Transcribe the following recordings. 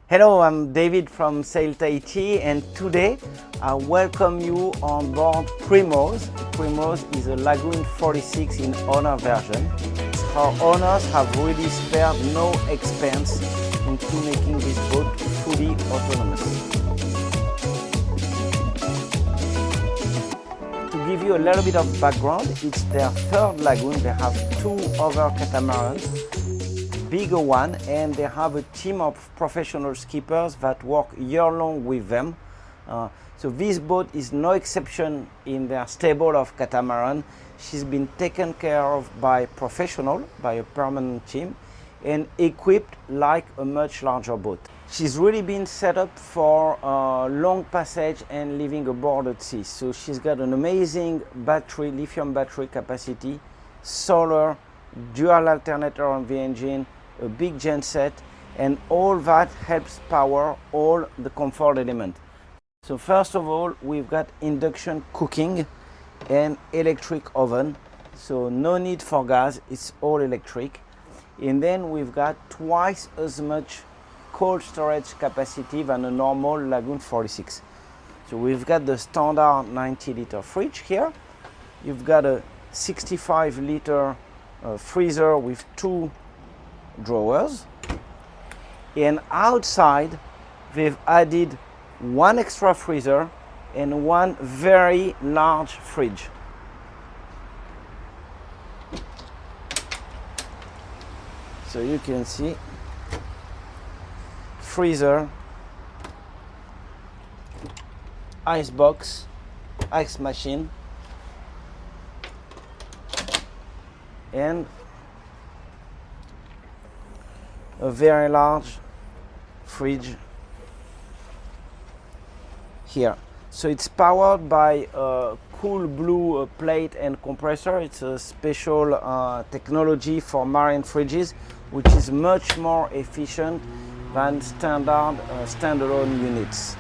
Hello, I'm David from Sail Tahiti, and today I welcome you on board Primrose. Primrose is a Lagoon 46 in owner version. Our owners have really spared no expense into making this boat fully autonomous. To give you a little bit of background, it's their third lagoon. They have two other catamarans, bigger one, and they have a team of professional skippers that work year-long with them. So this boat is no exception in their stable of catamaran. She's been taken care of by professional, by a permanent team, and equipped like a much larger boat. She's really been set up for long passage and living aboard at sea. So she's got an amazing battery, lithium battery capacity, solar, dual alternator on the engine, a big genset, and all that helps power all the comfort element. So first of all, we've got induction cooking and electric oven, so no need for gas, it's all electric. And then we've got twice as much cold storage capacity than a normal Lagoon 46. So we've got the standard 90-liter fridge here. You've got a 65-liter freezer with two drawers, and outside they've added one extra freezer and one very large fridge. So you can see freezer, ice box, ice machine, and a very large fridge here. So it's powered by a cool blue plate and compressor. It's a special technology for marine fridges, which is much more efficient than standard standalone units.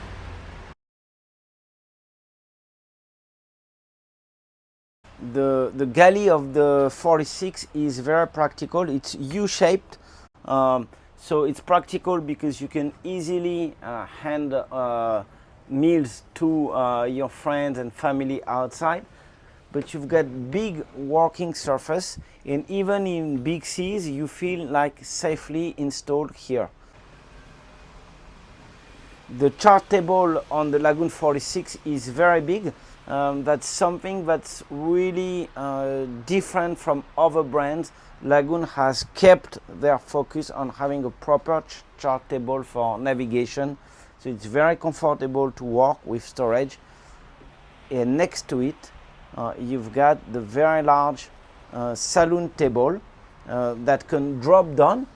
The galley of the 46 is very practical. It's U-shaped. So it's practical because you can easily hand meals to your friends and family outside, but you've got big working surface, and even in big seas you feel like safely installed here. The chart table on the Lagoon 46 is very big. That's something that's really different from other brands. Lagoon has kept their focus on having a proper chart table for navigation, so it's very comfortable to work with storage. And next to it you've got the very large saloon table that can drop down,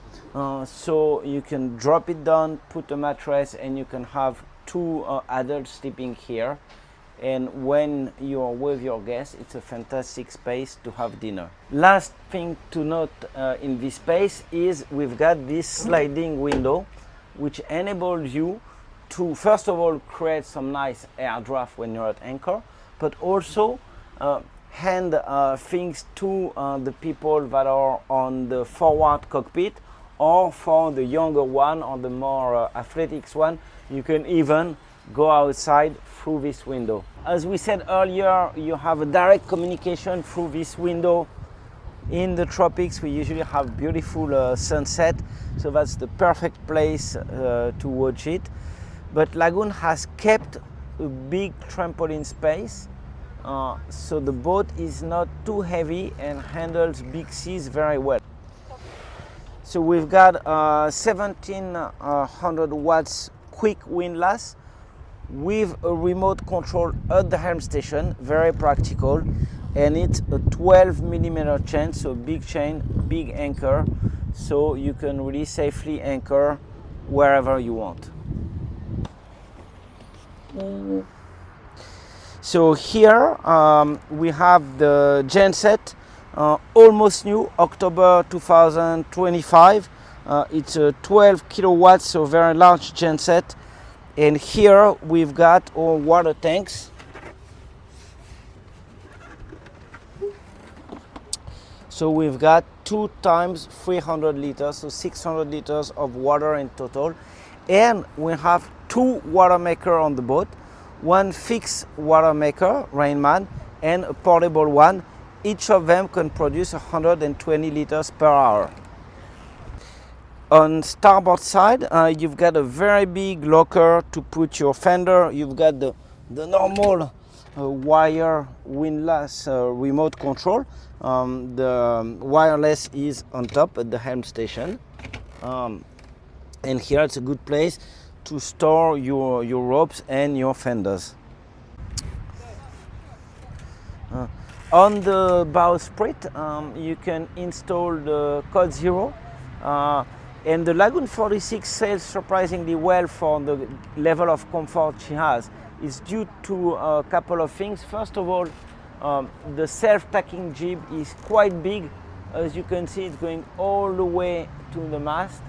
so you can drop it down, put a mattress, and you can have two adults sleeping here. And when you're with your guests, it's a fantastic space to have dinner. Last thing to note in this space is we've got this sliding window, which enables you to, first of all, create some nice air draft when you're at anchor, but also hand things to the people that are on the forward cockpit, or for the younger one or the more athletics one, you can even go outside through this window. As we said earlier, you have a direct communication through this window. In the tropics we usually have beautiful sunset, so that's the perfect place to watch it. But Lagoon has kept a big trampoline space, so the boat is not too heavy and handles big seas very well. So we've got 1700 watts quick windlass with a remote control at the helm station, very practical, and it's a 12mm chain, so big chain, big anchor, so you can really safely anchor wherever you want. So here we have the genset, almost new, October 2025. It's a 12 kilowatts, so very large genset. And here we've got our water tanks. So we've got 2 times 300 liters, so 600 liters of water in total. And we have two water makers on the boat, one fixed water maker, Rainman, and a portable one. Each of them can produce 120 liters per hour. On starboard side, you've got a very big locker to put your fender. You've got the normal wire windlass remote control. The wireless is on top at the helm station. And here it's a good place to store your ropes and your fenders. On the bowsprit, you can install the Code Zero. And the Lagoon 46 sails surprisingly well for the level of comfort she has. It's due to a couple of things. First of all, the self-tacking jib is quite big. As you can see, it's going all the way to the mast.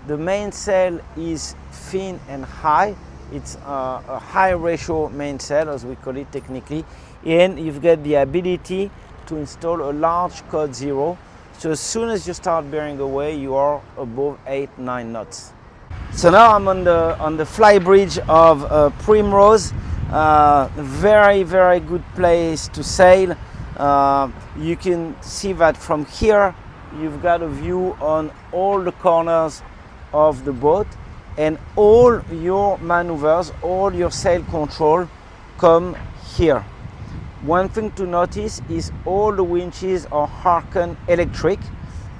The mainsail is thin and high. It's a high ratio mainsail, as we call it technically. And you've got the ability to install a large Code Zero. So as soon as you start bearing away, you are above 8-9 knots. So now I'm on the fly bridge of Primrose. Very, very good place to sail. You can see that from here, you've got a view on all the corners of the boat, and all your maneuvers, all your sail control come here. One thing to notice is all the winches are Harken electric.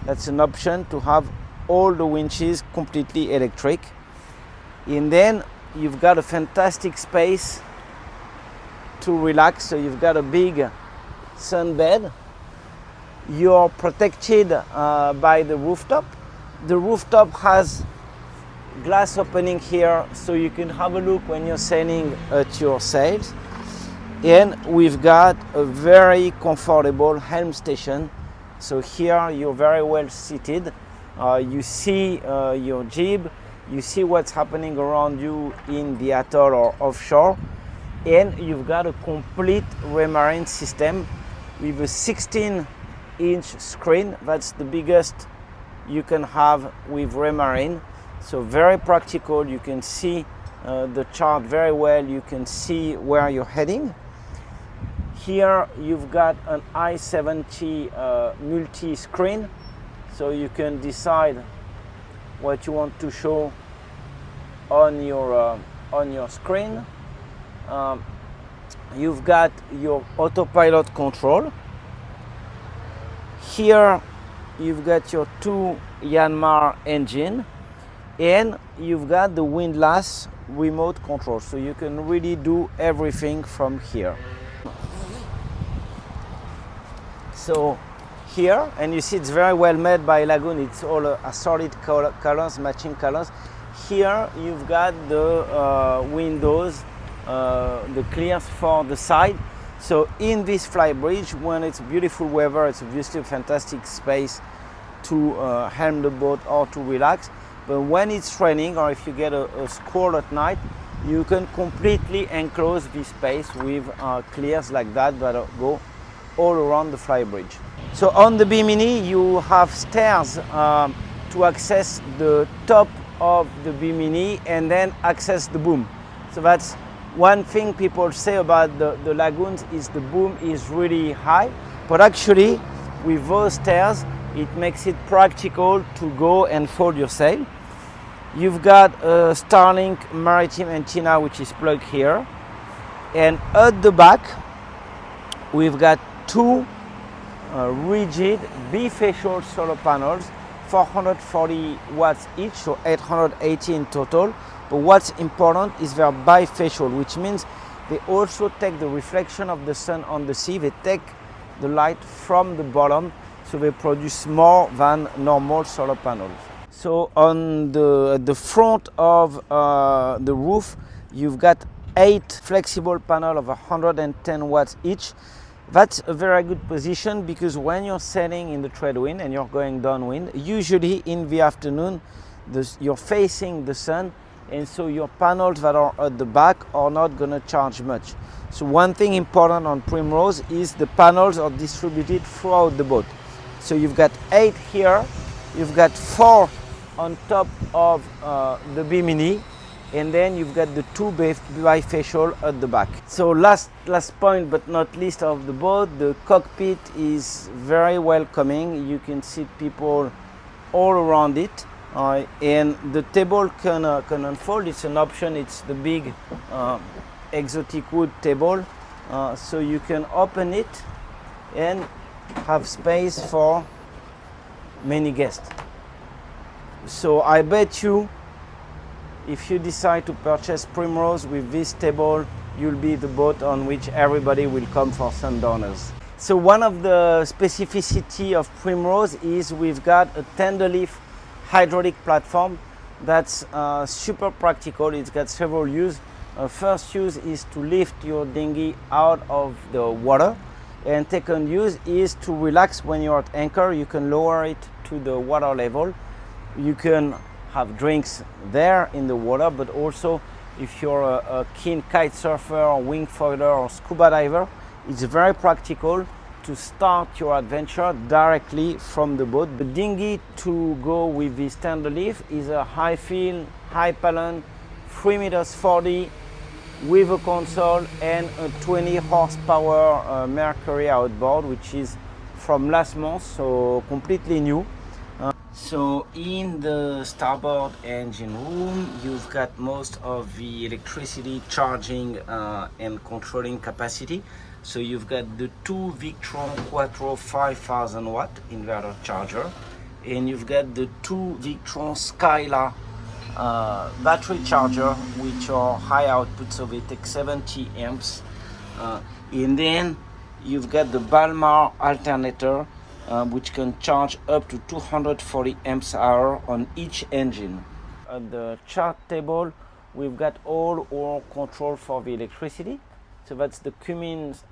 That's an option to have all the winches completely electric. And then you've got a fantastic space to relax. So you've got a big sunbed. You're protected by the rooftop. The rooftop has glass opening here, so you can have a look when you're sailing at your sails. And we've got a very comfortable helm station. So here you're very well seated. You see your jib, you see what's happening around you in the atoll or offshore. And you've got a complete remarine system with a 16-inch screen. That's the biggest you can have with remarine. So very practical. You can see the chart very well. You can see where you're heading. Here you've got an i70 multi-screen, so you can decide what you want to show on your screen. You've got your autopilot control. Here you've got your two Yanmar engine, and you've got the windlass remote control, so you can really do everything from here. So here, and you see it's very well made by Lagoon. It's all a solid colors, matching colors. Here you've got the windows, the clears for the side. So in this fly bridge, when it's beautiful weather, it's obviously a fantastic space to helm the boat or to relax. But when it's raining, or if you get a squall at night, you can completely enclose this space with clears like that go all around the fly bridge. So on the Bimini, you have stairs to access the top of the Bimini and then access the boom. So that's one thing people say about the lagoons, is the boom is really high, but actually with those stairs it makes it practical to go and fold your sail. You've got a Starlink maritime antenna which is plugged here, and at the back we've got two rigid bifacial solar panels, 440 watts each, so 880 in total. But what's important is they're bifacial, which means they also take the reflection of the sun on the sea. They take the light from the bottom, so they produce more than normal solar panels. So on the front of the roof, you've got 8 flexible panels of 110 watts each. That's a very good position, because when you're sailing in the trade wind and you're going downwind, usually in the afternoon you're facing the sun, and so your panels that are at the back are not going to charge much. So one thing important on Primrose is the panels are distributed throughout the boat. So you've got 8 here, you've got 4 on top of the bimini, and then you've got the two bifacial at the back. So last point but not least of the boat, the cockpit is very welcoming. You can see people all around it, and the table can unfold. It's an option. It's the big exotic wood table, so you can open it and have space for many guests. So I bet you, if you decide to purchase Primrose with this table, you'll be the boat on which everybody will come for sundowners. So one of the specificity of Primrose is we've got a tender lift hydraulic platform that's super practical. It's got several uses. First use is to lift your dinghy out of the water, and second use is to relax when you're at anchor. You can lower it to the water level. You can have drinks there in the water, but also if you're a keen kite surfer or wing foiler or scuba diver, it's very practical to start your adventure directly from the boat. The dinghy to go with this tender lift is a high fill, high pylon, 3 meters 40 with a console and a 20 horsepower Mercury outboard, which is from last month, so completely new. So in the starboard engine room, you've got most of the electricity charging and controlling capacity. So you've got the two Victron Quattro 5000 watt inverter charger, and you've got the two Victron Skylar battery charger, which are high output, so they take 70 amps. And then you've got the Balmar alternator, which can charge up to 240 amps hour on each engine. At the chart table, we've got all our control for the electricity. So that's the Cummins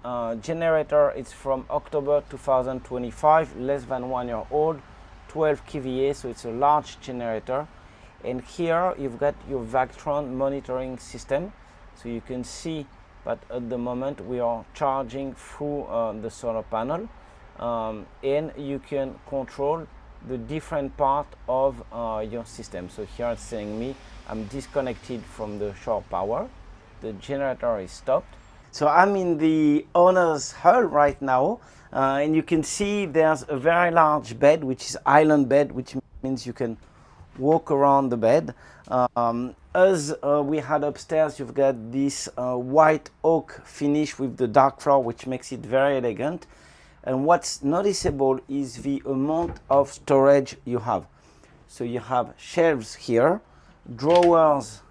generator. It's from October 2025, less than 1 year old, 12 kVA, so it's a large generator. And here you've got your Victron monitoring system. So you can see that at the moment we are charging through the solar panel. And you can control the different part of your system. So here it's saying me I'm disconnected from the shore power. The generator is stopped. So I'm in the owner's hull right now, and you can see there's a very large bed, which is island bed, which means you can walk around the bed. As we had upstairs, you've got this white oak finish with the dark floor, which makes it very elegant. And what's noticeable is the amount of storage you have. So you have shelves here, drawers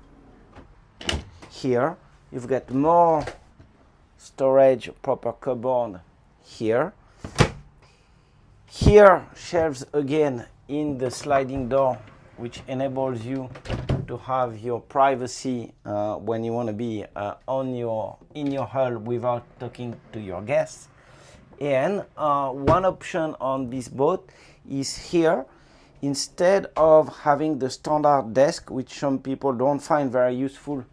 here, you've got more storage, proper cupboard here. Here, shelves again in the sliding door, which enables you to have your privacy when you want to be in your hull without talking to your guests. And one option on this boat is here, instead of having the standard desk, which some people don't find very useful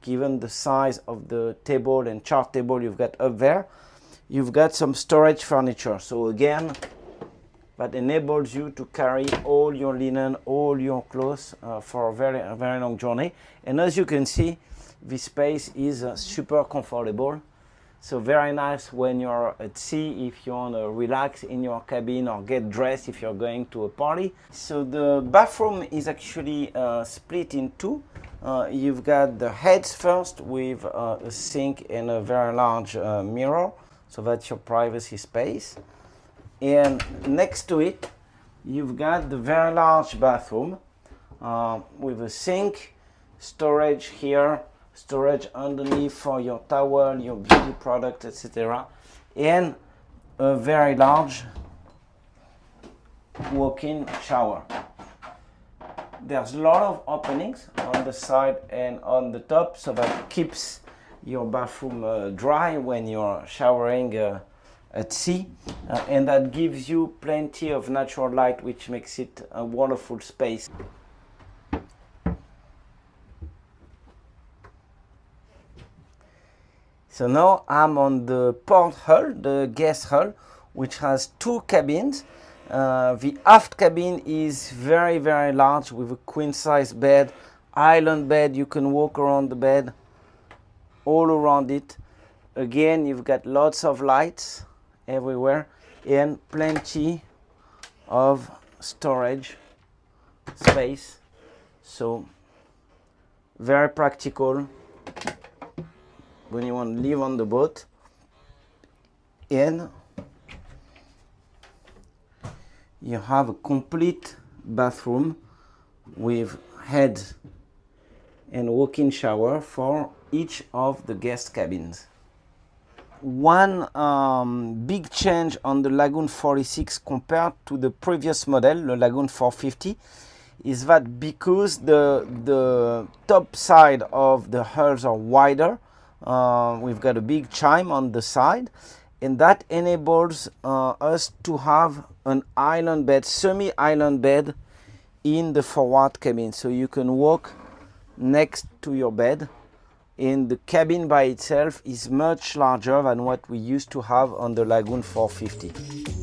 given the size of the table and chart table you've got up there, you've got some storage furniture. So again, that enables you to carry all your linen, all your clothes for a very long journey. And as you can see, this space is super comfortable. So very nice when you're at sea, if you want to relax in your cabin or get dressed if you're going to a party. So the bathroom is actually split in two. You've got the heads first with a sink and a very large mirror. So that's your privacy space. And next to it, you've got the very large bathroom with a sink, storage here, storage underneath for your towel, your beauty product, etc. And a very large walk-in shower. There's a lot of openings on the side and on the top, so that keeps your bathroom dry when you're showering at sea, and that gives you plenty of natural light, which makes it a wonderful space. So now I'm on the port hull, the guest hull, which has two cabins. The aft cabin is very, very large with a queen size bed, island bed. You can walk around the bed, all around it. Again, you've got lots of lights everywhere and plenty of storage space. So very practical when you want to live on the boat. And you have a complete bathroom with head and walk-in shower for each of the guest cabins. One big change on the Lagoon 46 compared to the previous model, the Lagoon 450, is that because the top side of the hulls are wider, we've got a big chime on the side, and that enables us to have an island bed, semi-island bed in the forward cabin. So you can walk next to your bed, and the cabin by itself is much larger than what we used to have on the Lagoon 450.